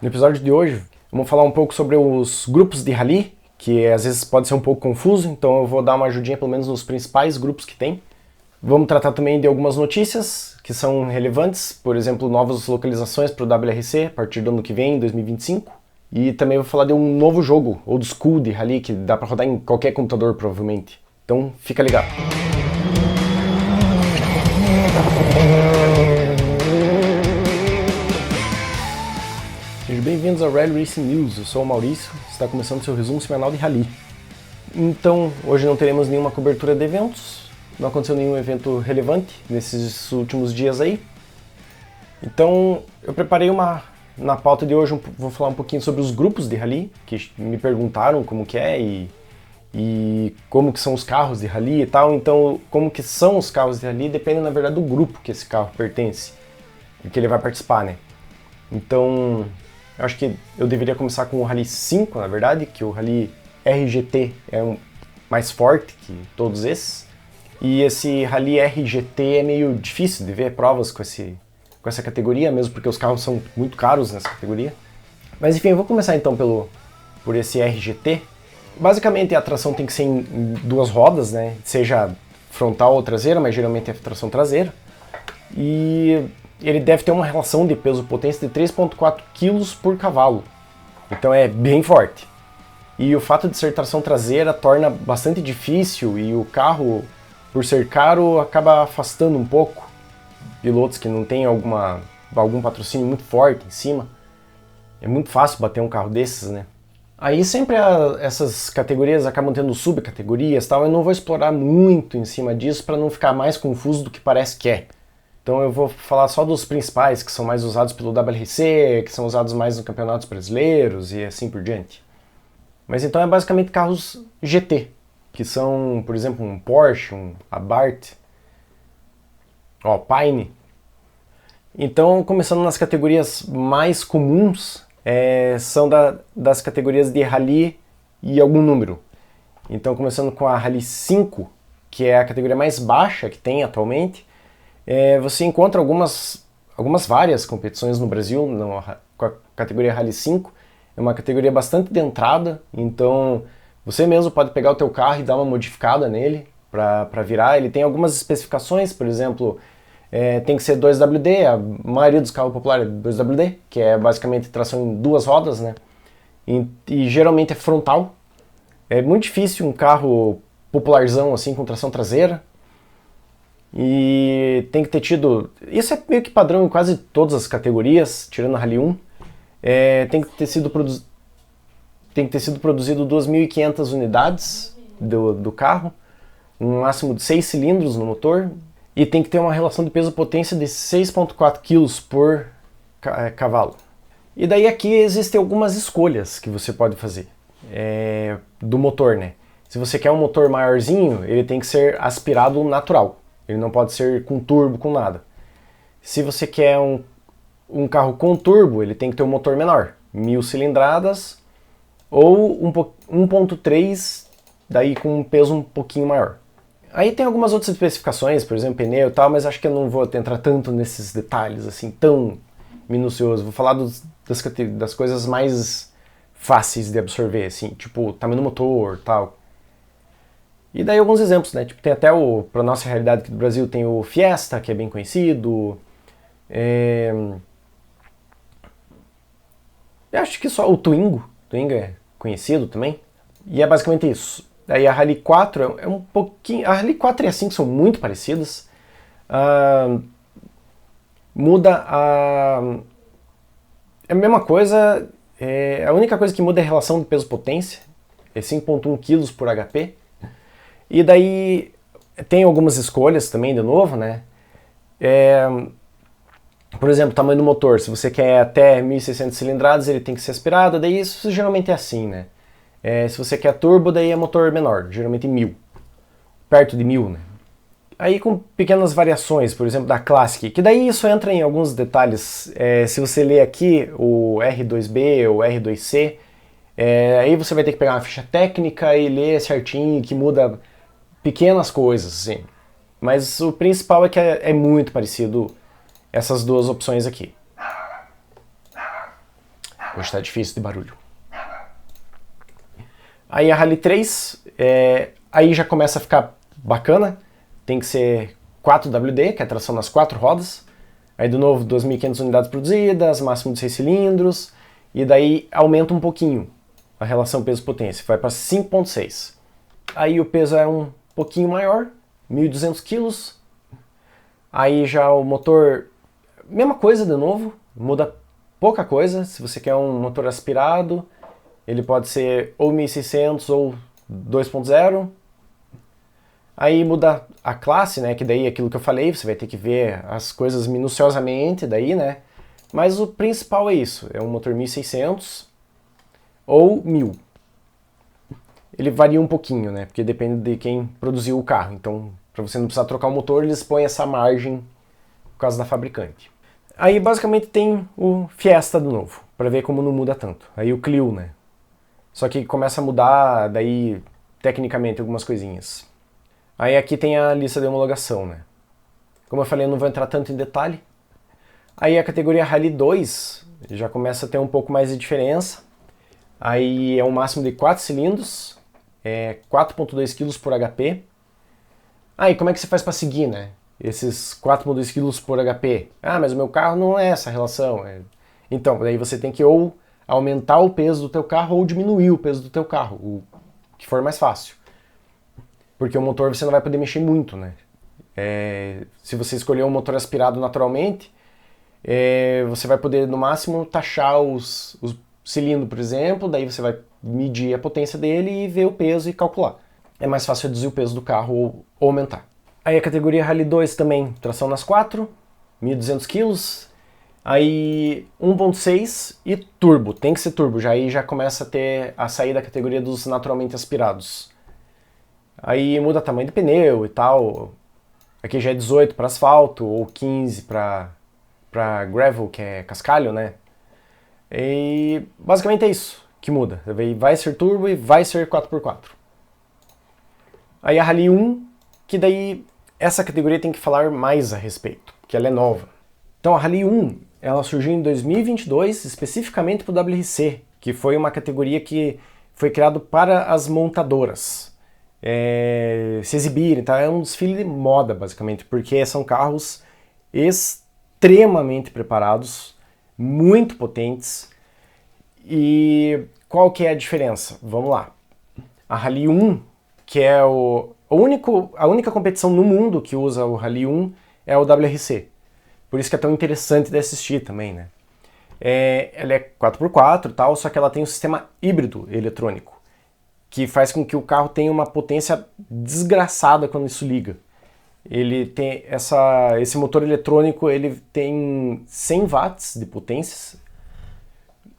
No episódio de hoje, vamos falar um pouco sobre os grupos de rally, que às vezes pode ser um pouco confuso, então eu vou dar uma ajudinha pelo menos nos principais grupos que tem. Vamos tratar também de algumas notícias que são relevantes, por exemplo, novas localizações para o WRC a partir do ano que vem, 2025. E também vou falar de um novo jogo, old school de rally, que dá para rodar em qualquer computador provavelmente. Então fica ligado. Sejam bem-vindos ao Rally Racing News, eu sou o Maurício, está começando seu resumo semanal de rally. Então, hoje não teremos nenhuma cobertura de eventos, não aconteceu nenhum evento relevante nesses últimos dias aí. Então, eu preparei na pauta de hoje, vou falar um pouquinho sobre os grupos de rally, que me perguntaram como que é e como que são os carros de rally e tal. Então, como que são os carros de rally depende, na verdade, do grupo que esse carro pertence, e que ele vai participar, né? Então, eu acho que eu deveria começar com o Rally 5, na verdade, que o Rally RGT é mais forte que todos esses. E esse Rally RGT é meio difícil de ver provas com essa categoria, mesmo porque os carros são muito caros nessa categoria. Mas enfim, eu vou começar então por esse RGT. Basicamente a tração tem que ser em duas rodas, né? Seja frontal ou traseira, mas geralmente é tração traseira. E ele deve ter uma relação de peso-potência de 3,4 kg por cavalo. Então é bem forte. E o fato de ser tração traseira torna bastante difícil e o carro, por ser caro, acaba afastando um pouco pilotos que não têm algum patrocínio muito forte em cima. É muito fácil bater um carro desses, né? Aí sempre essas categorias acabam tendo subcategorias e tal. Eu não vou explorar muito em cima disso para não ficar mais confuso do que parece que é. Então eu vou falar só dos principais, que são mais usados pelo WRC, que são usados mais nos campeonatos brasileiros e assim por diante. Mas então é basicamente carros GT, que são, por exemplo, um Porsche, um Abarth, Alpine. Então, começando nas categorias mais comuns, são das categorias de Rally e algum número. Então, começando com a Rally 5, que é a categoria mais baixa que tem atualmente, você encontra várias competições no Brasil com a categoria Rally 5. É uma categoria bastante de entrada, então você mesmo pode pegar o teu carro e dar uma modificada nele para virar. Ele tem algumas especificações, por exemplo, tem que ser 2WD, a maioria dos carros populares é 2WD, que é basicamente tração em duas rodas, né? E geralmente é frontal. É muito difícil um carro popularzão assim com tração traseira. E tem que ter tido... Isso é meio que padrão em quase todas as categorias, tirando a Rally 1. Tem que ter sido produzido 2.500 unidades do carro, um máximo de 6 cilindros no motor, e tem que ter uma relação de peso-potência de 6,4 kg por cavalo. E daí aqui existem algumas escolhas que você pode fazer do motor, né? Se você quer um motor maiorzinho, ele tem que ser aspirado natural. Ele não pode ser com turbo, com nada. Se você quer um carro com turbo, ele tem que ter um motor menor, 1.000 cilindradas, ou 1.3, daí com um peso um pouquinho maior. Aí tem algumas outras especificações, por exemplo, pneu e tal, mas acho que eu não vou entrar tanto nesses detalhes assim, tão minucioso. Vou falar das coisas mais fáceis de absorver, assim, tipo tamanho do motor e tal. E daí alguns exemplos, né? Tipo, tem até para nossa realidade aqui do Brasil, tem o Fiesta, que é bem conhecido. Eu acho que só o Twingo é conhecido também. E é basicamente isso. Aí a Rally 4 é um pouquinho... A Rally 4 e a 5 são muito parecidas. Muda a... É a mesma coisa. A única coisa que muda é a relação de peso-potência. É 5,1 kg por HP. E daí tem algumas escolhas também, de novo, né? Por exemplo, o tamanho do motor. Se você quer até 1.600 cilindradas, ele tem que ser aspirado. Daí isso geralmente é assim, né? Se você quer turbo, daí é motor menor, geralmente 1.000. Perto de 1.000, né? Aí com pequenas variações, por exemplo, da Classic, que daí isso entra em alguns detalhes. Se você ler aqui o R2B ou R2C, aí você vai ter que pegar uma ficha técnica e ler certinho, que muda pequenas coisas, assim. Mas o principal é que é muito parecido essas duas opções aqui. Hoje tá difícil de barulho. Aí a Rally 3, aí já começa a ficar bacana. Tem que ser 4WD, que é a tração nas 4 rodas. Aí de novo 2.500 unidades produzidas, máximo de 6 cilindros. E daí aumenta um pouquinho a relação peso-potência, vai para 5.6. Aí o peso é um pouquinho maior, 1.200 kg. Aí já o motor, mesma coisa de novo, muda pouca coisa. Se você quer um motor aspirado, ele pode ser ou 1.600 ou 2.0. Aí muda a classe, né, que daí é aquilo que eu falei, você vai ter que ver as coisas minuciosamente daí, né. Mas o principal é isso, é um motor 1.600 ou 1.000. Ele varia um pouquinho, né, porque depende de quem produziu o carro. Então, para você não precisar trocar o motor, eles põem essa margem por causa da fabricante. Aí, basicamente, tem o Fiesta de novo, para ver como não muda tanto. Aí o Clio, né. Só que começa a mudar, daí, tecnicamente, algumas coisinhas. Aí aqui tem a lista de homologação, né. Como eu falei, eu não vou entrar tanto em detalhe. Aí a categoria Rally 2 já começa a ter um pouco mais de diferença. Aí é um máximo de 4 cilindros, 4.2 kg por HP. Aí como é que você faz para seguir, né? Esses 4.2 kg por HP. Ah, mas o meu carro não é essa relação. Então, daí você tem que ou aumentar o peso do teu carro ou diminuir o peso do teu carro, o que for mais fácil. Porque o motor você não vai poder mexer muito, né? Se você escolher um motor aspirado naturalmente, você vai poder, no máximo, taxar os cilindros, por exemplo, daí você vai medir a potência dele e ver o peso e calcular. É mais fácil reduzir o peso do carro ou aumentar. Aí a categoria Rally 2 também, tração nas 4, 1.200 kg. Aí 1.6 e turbo, tem que ser turbo, aí já começa a sair da categoria dos naturalmente aspirados. Aí muda tamanho de pneu e tal, aqui já é 18 para asfalto ou 15 para gravel, que é cascalho, né? E basicamente é isso que muda. Vai ser turbo e vai ser 4x4. Aí a Rally 1, que daí essa categoria tem que falar mais a respeito, que ela é nova. Então a Rally 1, ela surgiu em 2022 especificamente para o WRC, que foi uma categoria que foi criado para as montadoras se exibirem, tá? É um desfile de moda basicamente, porque são carros extremamente preparados, muito potentes. E qual que é a diferença? Vamos lá. A Rally 1, que é a única competição no mundo que usa o Rally 1 é o WRC. Por isso que é tão interessante de assistir também, né? Ela é 4x4 e tal, só que ela tem um sistema híbrido eletrônico, que faz com que o carro tenha uma potência desgraçada quando isso liga. Ele tem esse motor eletrônico, ele tem 100 watts de potência,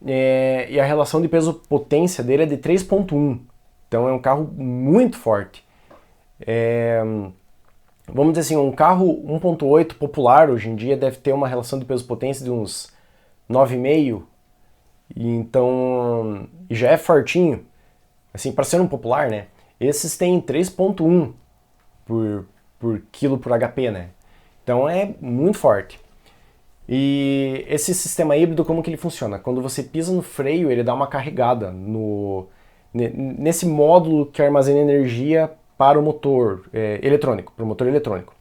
e a relação de peso-potência dele é de 3.1. Então é um carro muito forte. Vamos dizer assim, um carro 1.8 popular hoje em dia deve ter uma relação de peso-potência de uns 9,5. Então, e já é fortinho. Assim, para ser um popular, né? Esses têm 3.1 por quilo por HP, né? Então é muito forte. E esse sistema híbrido, como que ele funciona? Quando você pisa no freio, ele dá uma carregada nesse módulo que armazena energia para o motor eletrônico, para o motor eletrônico.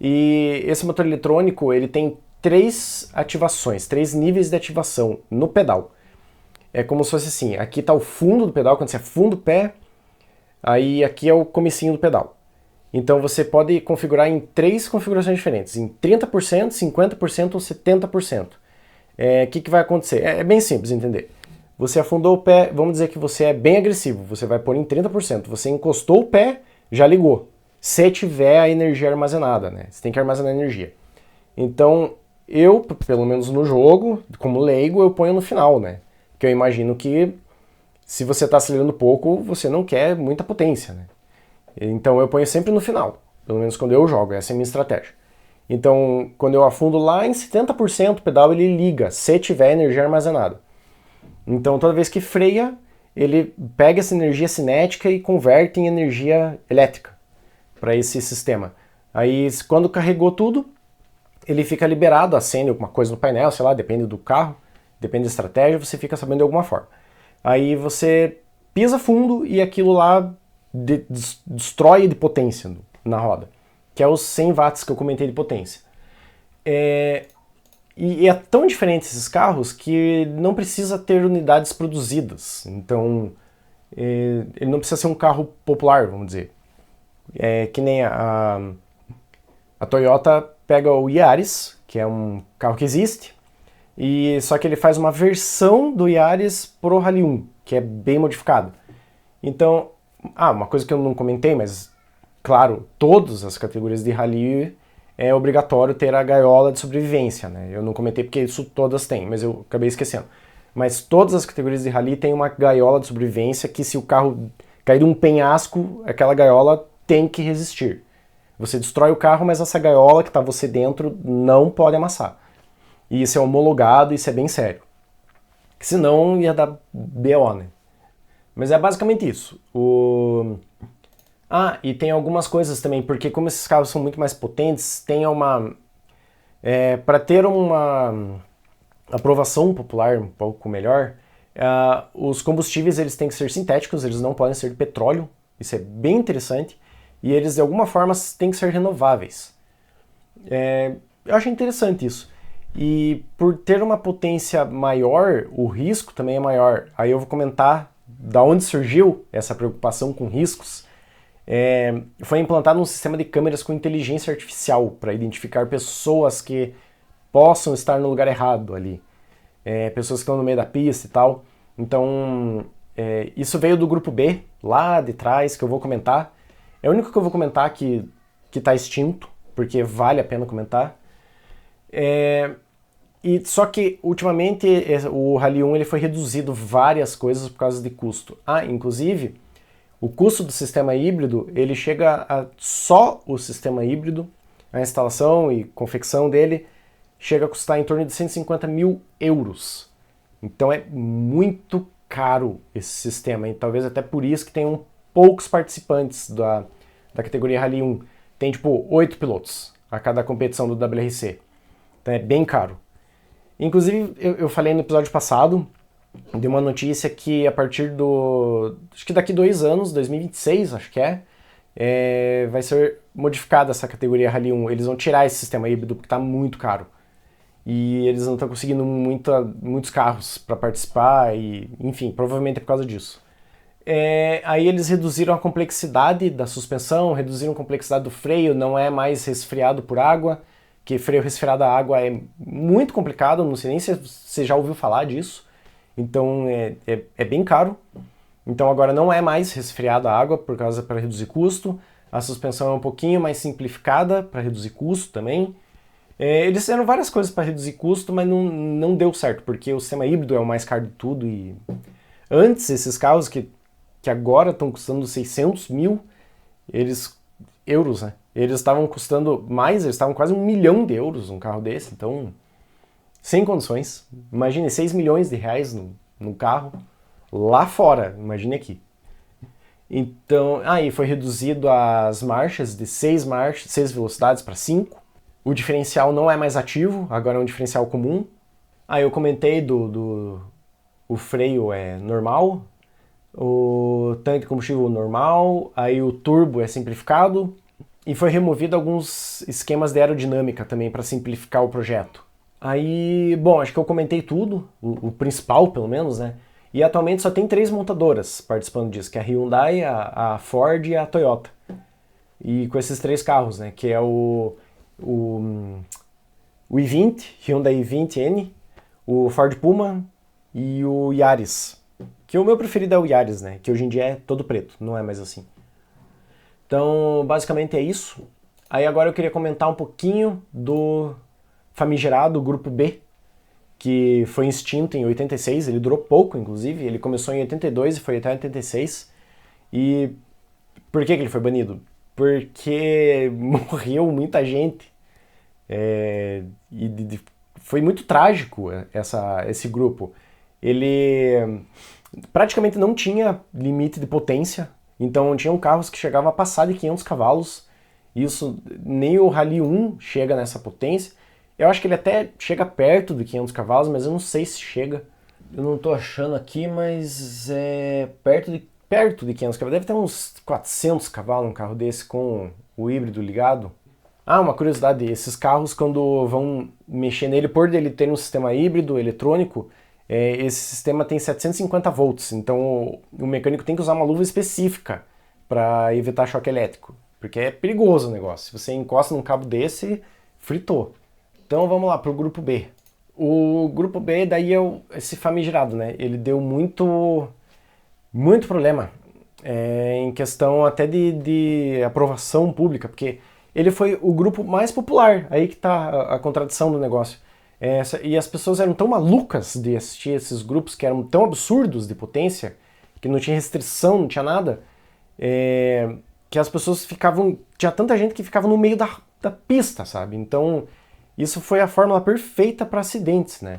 E esse motor eletrônico, ele tem 3 ativações, 3 níveis de ativação no pedal. É como se fosse assim, aqui está o fundo do pedal, quando você afunda o pé, aí aqui é o comecinho do pedal. Então você pode configurar em 3 configurações diferentes, em 30%, 50% ou 70%. O que vai acontecer? É bem simples de entender. Você afundou o pé, vamos dizer que você é bem agressivo, você vai pôr em 30%. Você encostou o pé, já ligou. Se tiver a energia armazenada, né? Você tem que armazenar energia. Então, eu, pelo menos no jogo, como leigo, eu ponho no final, né? Porque eu imagino que se você está acelerando pouco, você não quer muita potência, né? Então eu ponho sempre no final, pelo menos quando eu jogo, essa é a minha estratégia. Então, quando eu afundo lá em 70% o pedal, ele liga, se tiver energia armazenada. Então, toda vez que freia, ele pega essa energia cinética e converte em energia elétrica para esse sistema. Aí, quando carregou tudo, ele fica liberado, acende alguma coisa no painel, sei lá, depende do carro, depende da estratégia, você fica sabendo de alguma forma. Aí você pisa fundo e aquilo lá destrói de potência na roda, que é os 100 watts que eu comentei de potência. E é tão diferente esses carros que não precisa ter unidades produzidas. Então, ele não precisa ser um carro popular, vamos dizer. É que nem a Toyota pega o Yaris, que é um carro que existe, e só que ele faz uma versão do Yaris pro Rally 1, que é bem modificado. Então, uma coisa que eu não comentei, mas claro, todas as categorias de Rally é obrigatório ter a gaiola de sobrevivência, né? Eu não comentei porque isso todas têm, mas eu acabei esquecendo. Mas todas as categorias de Rally têm uma gaiola de sobrevivência que se o carro cair de um penhasco, aquela gaiola tem que resistir. Você destrói o carro, mas essa gaiola que está você dentro não pode amassar. E isso é homologado, isso é bem sério. Senão ia dar BO, né? Mas é basicamente isso. E tem algumas coisas também, porque como esses carros são muito mais potentes, tem uma... para ter uma aprovação popular um pouco melhor, os combustíveis eles têm que ser sintéticos, eles não podem ser de petróleo. Isso é bem interessante. E eles, de alguma forma, têm que ser renováveis. Eu acho interessante isso. E por ter uma potência maior, o risco também é maior. Aí eu vou comentar da onde surgiu essa preocupação com riscos. Foi implantado um sistema de câmeras com inteligência artificial para identificar pessoas que possam estar no lugar errado ali. Pessoas que estão no meio da pista e tal. Então, isso veio do grupo B, lá de trás, que eu vou comentar. É o único que eu vou comentar que está extinto, porque vale a pena comentar. Só que, ultimamente, o Rally 1 ele foi reduzido várias coisas por causa de custo. Inclusive, o custo do sistema híbrido, ele chega a... Só o sistema híbrido, a instalação e confecção dele, chega a custar em torno de 150 mil euros. Então é muito caro esse sistema, e talvez até por isso que tenham poucos participantes da categoria Rally 1. Tem tipo 8 pilotos a cada competição do WRC. Então é bem caro. Inclusive, eu falei no episódio passado de uma notícia que a partir acho que daqui 2 anos, 2026, acho que vai ser modificada essa categoria Rally 1. Eles vão tirar esse sistema híbrido porque está muito caro. E eles não estão conseguindo muitos carros para participar, e enfim, provavelmente é por causa disso. Aí eles reduziram a complexidade da suspensão, reduziram a complexidade do freio, não é mais resfriado por água, que freio resfriado a água é muito complicado, não sei nem se você já ouviu falar disso, então é bem caro. Então agora não é mais resfriado a água para reduzir custo, a suspensão é um pouquinho mais simplificada para reduzir custo também. Eles fizeram várias coisas para reduzir custo, mas não deu certo, porque o sistema híbrido é o mais caro de tudo, e antes esses carros que agora estão custando 600 mil euros, né? Eles estavam custando mais, eles estavam quase 1 milhão de euros um carro desse, então sem condições. Imagine 6 milhões de reais num carro lá fora, imagine aqui. Então, aí foi reduzido as marchas de 6 velocidades para 5. O diferencial não é mais ativo, agora é um diferencial comum. Eu comentei o freio é normal, o tanque de combustível normal, aí o turbo é simplificado, e foi removido alguns esquemas de aerodinâmica também para simplificar o projeto. Bom, acho que eu comentei tudo, o principal pelo menos, né? E atualmente só tem 3 montadoras participando disso, que é a Hyundai, a Ford e a Toyota. E com esses 3 carros, né? Que é o i20, Hyundai i20N, o Ford Puma e o Yaris. Que o meu preferido é o Yaris, né? Que hoje em dia é todo preto, não é mais assim. Então, basicamente é isso. Aí agora eu queria comentar um pouquinho do famigerado Grupo B, que foi extinto em 86, ele durou pouco, inclusive. Ele começou em 82 e foi até 86. E por que ele foi banido? Porque morreu muita gente. Foi muito trágico esse grupo. Ele praticamente não tinha limite de potência, então tinham carros que chegavam a passar de 500 cavalos. Isso nem o Rally 1 chega nessa potência, Eu acho que ele até chega perto de 500 cavalos, mas eu não sei se chega. Eu não tô achando aqui, mas é perto de 500 cavalos. Deve ter uns 400 cavalos um carro desse com o híbrido ligado. Ah, uma curiosidade, esses carros quando vão mexer nele, por ele ter um sistema híbrido eletrônico, esse sistema tem 750 volts, então o mecânico tem que usar uma luva específica para evitar choque elétrico, porque é perigoso o negócio. Se você encosta num cabo desse, fritou. Então vamos lá para o grupo B. O grupo B daí é esse famigerado, né? Ele deu muito problema em questão até de aprovação pública, porque ele foi o grupo mais popular, aí que tá a contradição do negócio. E as pessoas eram tão malucas de assistir esses grupos que eram tão absurdos de potência, que não tinha restrição, não tinha nada, que as pessoas ficavam... Tinha tanta gente que ficava no meio da pista, sabe? Então, isso foi a fórmula perfeita para acidentes, né?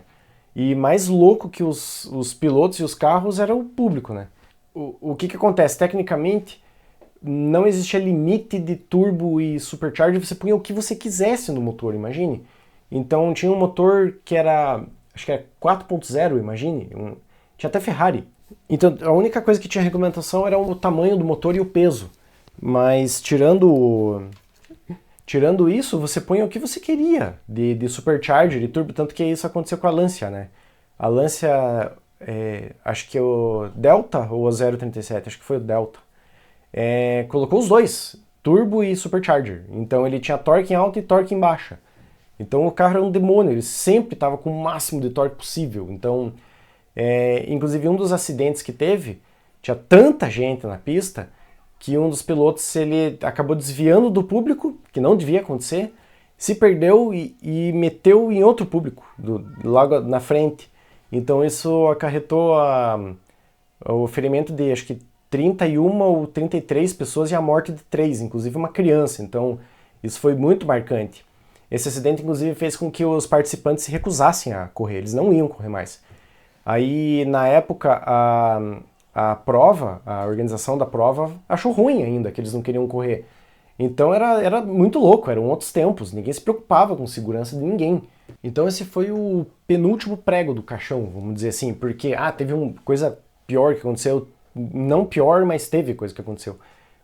E mais louco que os pilotos e os carros era o público, né? O que acontece? Tecnicamente, não existia limite de turbo e supercharger, você punha o que você quisesse no motor, imagine. Então tinha um motor que era, acho que era 4.0, imagine, tinha até Ferrari. Então a única coisa que tinha regulamentação era o tamanho do motor e o peso. Mas tirando isso, você põe o que você queria de supercharger, de turbo, tanto que isso aconteceu com a Lancia, né? A Lancia, acho que é o Delta ou o 037, acho que foi o Delta. Colocou os dois, turbo e supercharger. Então ele tinha torque em alta e torque em baixa. Então o carro era um demônio, ele sempre estava com o máximo de torque possível. Então, inclusive um dos acidentes que teve, tinha tanta gente na pista que um dos pilotos ele acabou desviando do público, que não devia acontecer, se perdeu e meteu em outro público, logo na frente. Então isso acarretou o ferimento de acho que 31 ou 33 pessoas e a morte de 3, inclusive uma criança. Então isso foi muito marcante. Esse acidente, inclusive, fez com que os participantes se recusassem a correr, eles não iam correr mais. Aí, na época, a prova, a organização da prova, achou ruim ainda que eles não queriam correr. Então era muito louco, eram outros tempos, ninguém se preocupava com segurança de ninguém. Então esse foi o penúltimo prego do caixão, vamos dizer assim, porque teve uma coisa pior que aconteceu, não pior, mas teve coisa que aconteceu.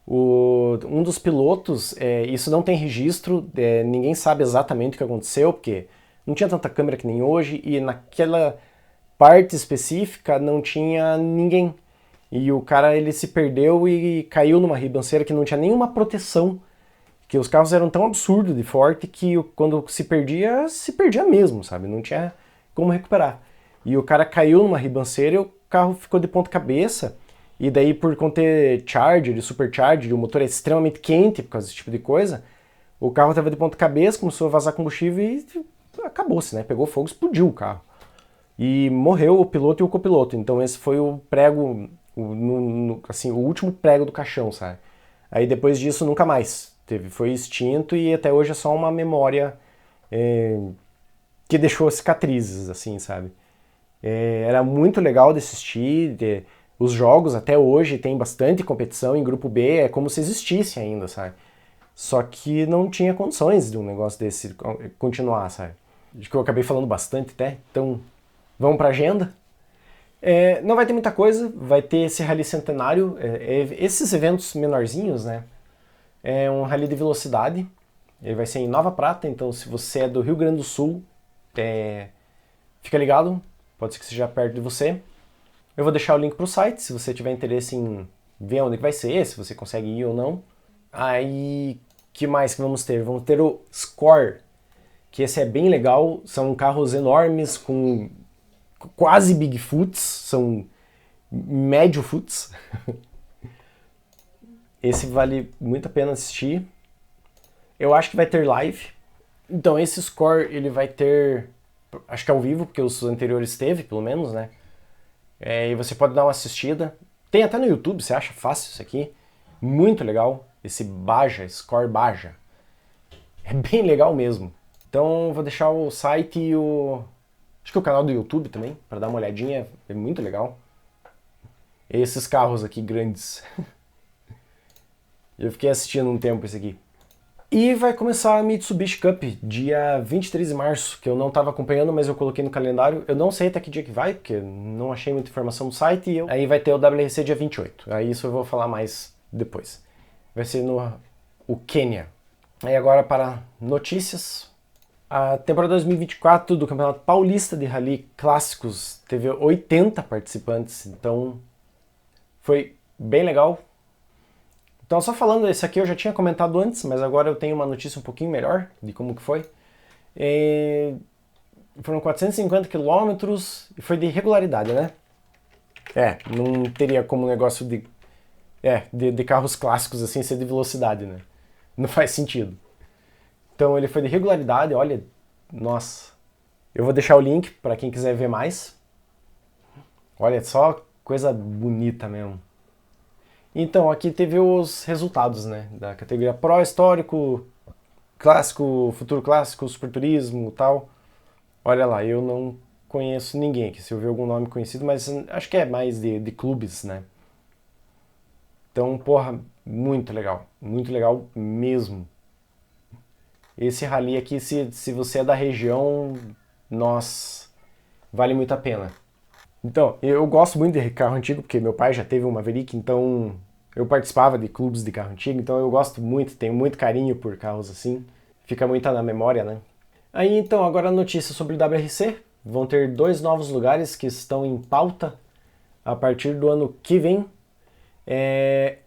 Um dos pilotos, isso não tem registro, ninguém sabe exatamente o que aconteceu, porque não tinha tanta câmera que nem hoje, e naquela parte específica não tinha ninguém. E o cara ele se perdeu e caiu numa ribanceira que não tinha nenhuma proteção, que os carros eram tão absurdos de forte que quando se perdia mesmo, sabe? Não tinha como recuperar. E o cara caiu numa ribanceira e o carro ficou de ponta cabeça. E daí, por conter charger e supercharger, o motor é extremamente quente por causa desse tipo de coisa, o carro estava de ponta cabeça, começou a vazar combustível e acabou-se, né? Pegou fogo, explodiu o carro. E morreu o piloto e o copiloto. Então esse foi o prego, assim, o último prego do caixão, sabe? Aí depois disso nunca mais teve, foi extinto e até hoje é só uma memória que deixou cicatrizes, assim, sabe? Era muito legal de assistir, os jogos até hoje tem bastante competição em grupo B, é como se existisse ainda, sabe? Só que não tinha condições de um negócio desse continuar, sabe? Acho que eu acabei falando bastante até, então vamos pra agenda. Não vai ter muita coisa, vai ter esse rally centenário, esses eventos menorzinhos, né? É um rally de velocidade, ele vai ser em Nova Prata, então se você é do Rio Grande do Sul, fica ligado, pode ser que seja perto de você. Eu vou deixar o link para o site, se você tiver interesse em ver onde que vai ser, se você consegue ir ou não. Aí, que mais que vamos ter? Vamos ter o Score, que esse é bem legal, são carros enormes com quase Bigfoots, são médio foots. Esse vale muito a pena assistir. Eu acho que vai ter live. Então esse Score ele vai ter, acho que ao vivo, porque os anteriores teve, pelo menos, né? E você pode dar uma assistida. Tem até no YouTube, você acha fácil isso aqui. Muito legal, esse Baja, Score Baja. É bem legal mesmo. Então vou deixar o site e acho que o canal do YouTube também, para dar uma olhadinha, é muito legal. Esses carros aqui grandes. Eu fiquei assistindo um tempo esse aqui. E vai começar a Mitsubishi Cup, dia 23 de março, que eu não estava acompanhando, mas eu coloquei no calendário. Eu não sei até que dia que vai, porque não achei muita informação no site. Aí vai ter o WRC dia 28. Aí isso eu vou falar mais depois. Vai ser no o Quênia. Aí agora para notícias. A temporada 2024 do Campeonato Paulista de Rally Clássicos teve 80 participantes, então foi bem legal. Então, só falando, esse aqui eu já tinha comentado antes, mas agora eu tenho uma notícia um pouquinho melhor de como que foi. Foram 450 quilômetros e foi de regularidade, né? Não teria como um negócio de carros clássicos assim ser de velocidade, né? Não faz sentido. Então ele foi de regularidade, olha, nossa. Eu vou deixar o link para quem quiser ver mais. Olha, só coisa bonita mesmo. Então, aqui teve os resultados, né, da categoria Pro, Histórico, Clássico, Futuro Clássico, Super Turismo e tal. Olha lá, eu não conheço ninguém aqui, se eu ver algum nome conhecido, mas acho que é mais de clubes, né. Então, porra, muito legal mesmo. Esse rally aqui, se você é da região, nossa, vale muito a pena. Então, eu gosto muito de carro antigo, porque meu pai já teve um Maverick, então eu participava de clubes de carro antigo, então eu gosto muito, tenho muito carinho por carros assim. Fica muito na memória, né? Aí então, agora a notícia sobre o WRC. Vão ter 2 novos lugares que estão em pauta a partir do ano que vem.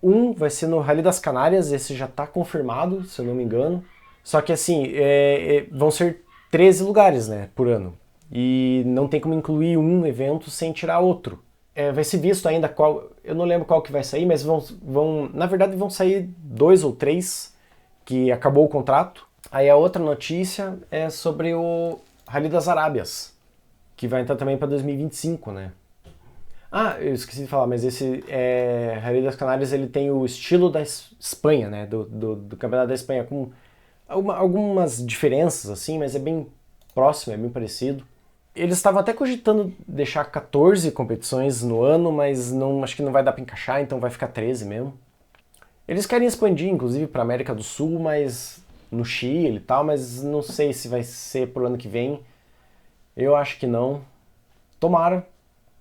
Um vai ser no Rally das Canárias, esse já está confirmado, se eu não me engano. Só que assim, vão ser 13 lugares, né, por ano. E não tem como incluir um evento sem tirar outro. Vai ser visto ainda qual, eu não lembro qual que vai sair, mas na verdade vão sair 2 ou 3 que acabou o contrato. Aí a outra notícia é sobre o Rally das Arábias, que vai entrar também para 2025, né? Ah, eu esqueci de falar, mas esse Rally das Canárias ele tem o estilo da Espanha, né? Do Campeonato da Espanha, com algumas diferenças, assim, mas é bem próximo, é bem parecido. Eles estavam até cogitando deixar 14 competições no ano, mas acho que não vai dar para encaixar, então vai ficar 13 mesmo. Eles querem expandir, inclusive, para América do Sul, mas no Chile e tal, mas não sei se vai ser pro ano que vem. Eu acho que não. Tomara,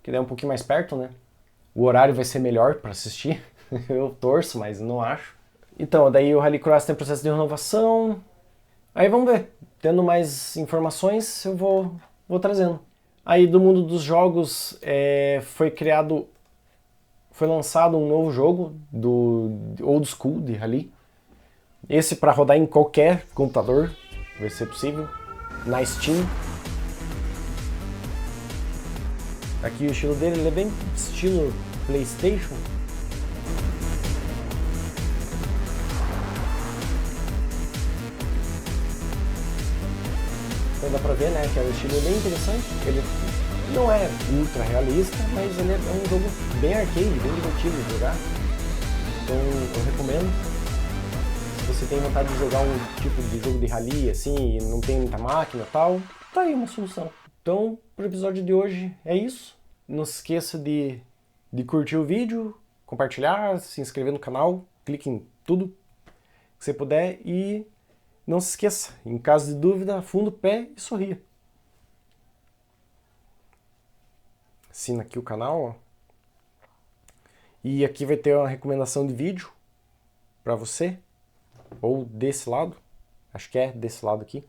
que daí é um pouquinho mais perto, né? O horário vai ser melhor para assistir. Eu torço, mas não acho. Então, daí o Rallycross tem processo de renovação. Aí vamos ver. Tendo mais informações, eu vou trazendo. Aí do mundo dos jogos foi lançado um novo jogo do Old School de Rally. Esse para rodar em qualquer computador vai ser possível. Na Steam. Aqui o estilo dele ele é bem estilo PlayStation. Então dá pra ver, né, que é um estilo bem interessante. Ele não é ultra realista, mas ele é um jogo bem arcade, bem divertido de jogar. Então eu recomendo. Se você tem vontade de jogar um tipo de jogo de rally assim e não tem muita máquina e tal, tá aí uma solução. Então, pro episódio de hoje é isso. Não se esqueça de curtir o vídeo, compartilhar, se inscrever no canal, clique em tudo que você puder e não se esqueça, em caso de dúvida, afunda o pé e sorria. Assina aqui o canal, ó. E aqui vai ter uma recomendação de vídeo para você, ou desse lado, acho que é desse lado aqui,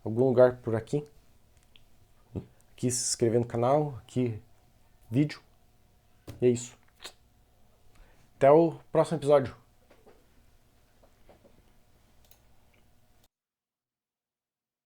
algum lugar por aqui. Aqui se inscrever no canal, aqui vídeo. E é isso. Até o próximo episódio.